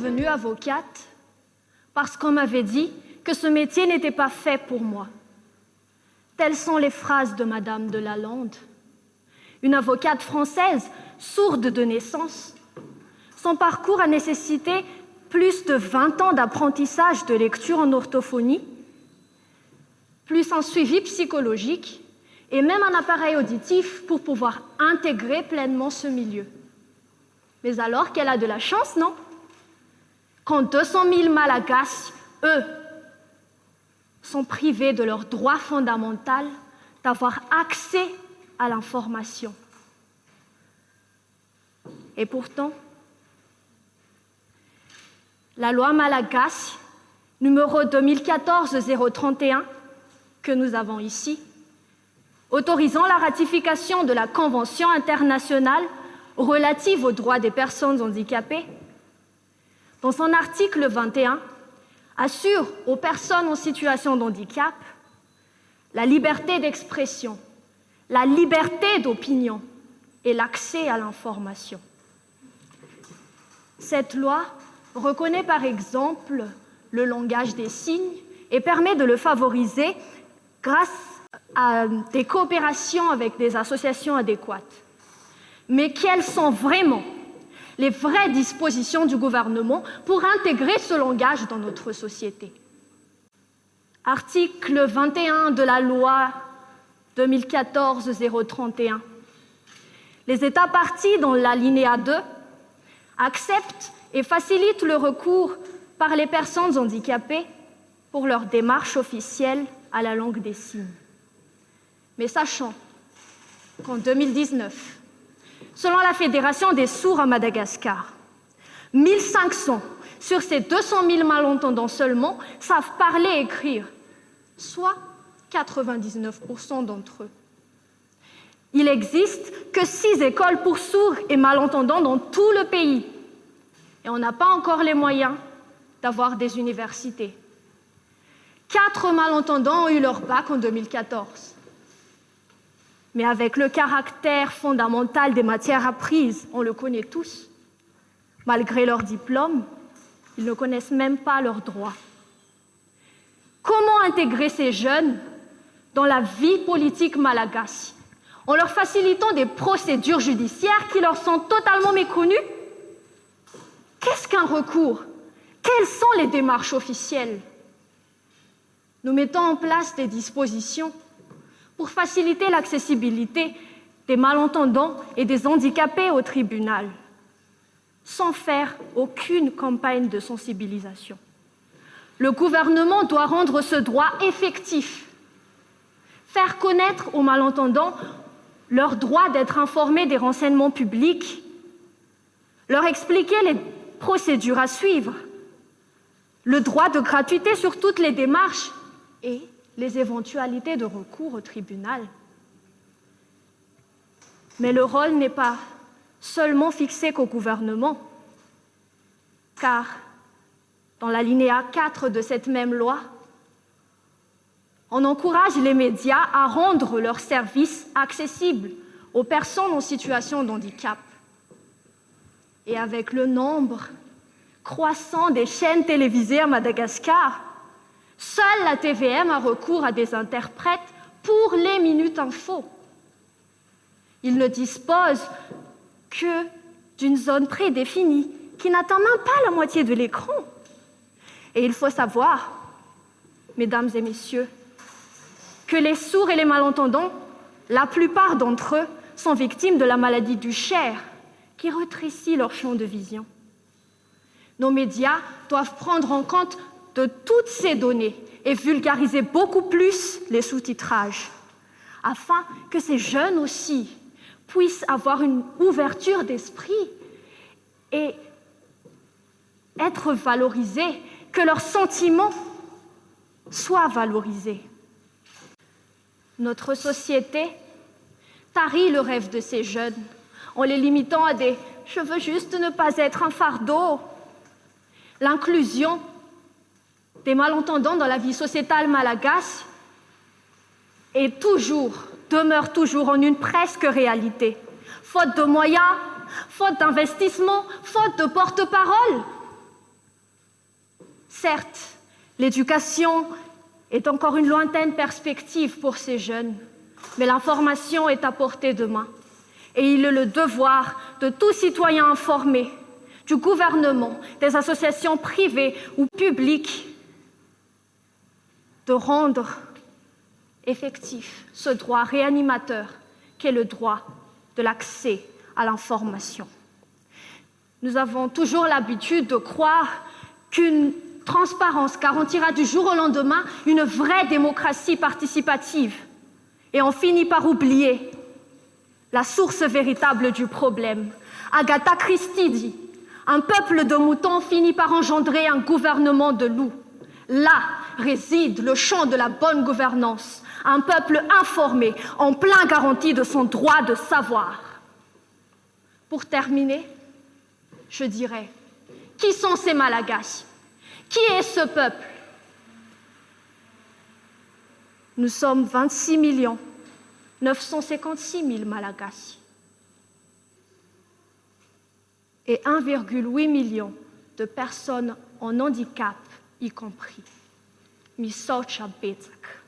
devenue avocate parce qu'on m'avait dit que ce métier n'était pas fait pour moi. Telles sont les phrases de Madame de Lalande, une avocate française sourde de naissance. Son parcours a nécessité plus de 20 ans d'apprentissage de lecture en orthophonie, plus un suivi psychologique et même un appareil auditif pour pouvoir intégrer pleinement ce milieu. Mais alors qu'elle a de la chance, non? Quand 200 000 Malagasy, eux, sont privés de leur droit fondamental d'avoir accès à l'information. Et pourtant, la loi Malagasy, numéro 2014-031, que nous avons ici, autorisant la ratification de la Convention internationale relative aux droits des personnes handicapées, dans son article 21, assure aux personnes en situation de handicap la liberté d'expression, la liberté d'opinion et l'accès à l'information. Cette loi reconnaît par exemple le langage des signes et permet de le favoriser grâce à des coopérations avec des associations adéquates. Mais quelles sont vraiment les vraies dispositions du gouvernement pour intégrer ce langage dans notre société? Article 21 de la loi 2014-031. Les États parties dans l'alinéa 2 acceptent et facilitent le recours par les personnes handicapées pour leur démarche officielle à la langue des signes. Mais sachant qu'en 2019, selon la Fédération des sourds à Madagascar, 1500 sur ces 200 000 malentendants seulement savent parler et écrire, soit 99% d'entre eux. Il n'existe que 6 écoles pour sourds et malentendants dans tout le pays. Et on n'a pas encore les moyens d'avoir des universités. 4 malentendants ont eu leur bac en 2014. Mais avec le caractère fondamental des matières apprises, on le connaît tous. Malgré leur diplôme, ils ne connaissent même pas leurs droits. Comment intégrer ces jeunes dans la vie politique malagasy en leur facilitant des procédures judiciaires qui leur sont totalement méconnues? Qu'est-ce qu'un recours? Quelles sont les démarches officielles? Nous mettons en place des dispositions pour faciliter l'accessibilité des malentendants et des handicapés au tribunal, sans faire aucune campagne de sensibilisation. Le gouvernement doit rendre ce droit effectif, faire connaître aux malentendants leur droit d'être informés des renseignements publics, leur expliquer les procédures à suivre, le droit de gratuité sur toutes les démarches et les éventualités de recours au tribunal. Mais le rôle n'est pas seulement fixé qu'au gouvernement, car dans l'alinéa 4 de cette même loi, on encourage les médias à rendre leurs services accessibles aux personnes en situation de handicap. Et avec le nombre croissant des chaînes télévisées à Madagascar, seule la TVM a recours à des interprètes pour les minutes info. Ils ne disposent que d'une zone prédéfinie qui n'atteint même pas la moitié de l'écran. Et il faut savoir, mesdames et messieurs, que les sourds et les malentendants, la plupart d'entre eux, sont victimes de la maladie du Cher, qui rétrécit leur champ de vision. Nos médias doivent prendre en compte de toutes ces données et vulgariser beaucoup plus les sous-titrages, afin que ces jeunes aussi puissent avoir une ouverture d'esprit et être valorisés, que leurs sentiments soient valorisés. Notre société tarit le rêve de ces jeunes en les limitant à des « je veux juste ne pas être un fardeau ». L'inclusion des malentendants dans la vie sociétale malagasy demeure toujours en une presque réalité. Faute de moyens, faute d'investissement, faute de porte-parole. Certes, l'éducation est encore une lointaine perspective pour ces jeunes, mais l'information est à portée de main. Et il est le devoir de tout citoyen informé, du gouvernement, des associations privées ou publiques, de rendre effectif ce droit réanimateur qu'est le droit de l'accès à l'information. Nous avons toujours l'habitude de croire qu'une transparence garantira du jour au lendemain une vraie démocratie participative. Et on finit par oublier la source véritable du problème. Agatha Christie dit « Un peuple de moutons finit par engendrer un gouvernement de loups. Là réside le champ de la bonne gouvernance, un peuple informé, en plein garantie de son droit de savoir. » Pour terminer, je dirais, qui sont ces Malagasy? Qui est ce peuple? Nous sommes 26 956 000 Malagasy et 1,8 million de personnes en handicap y compris. Misocha Bezak.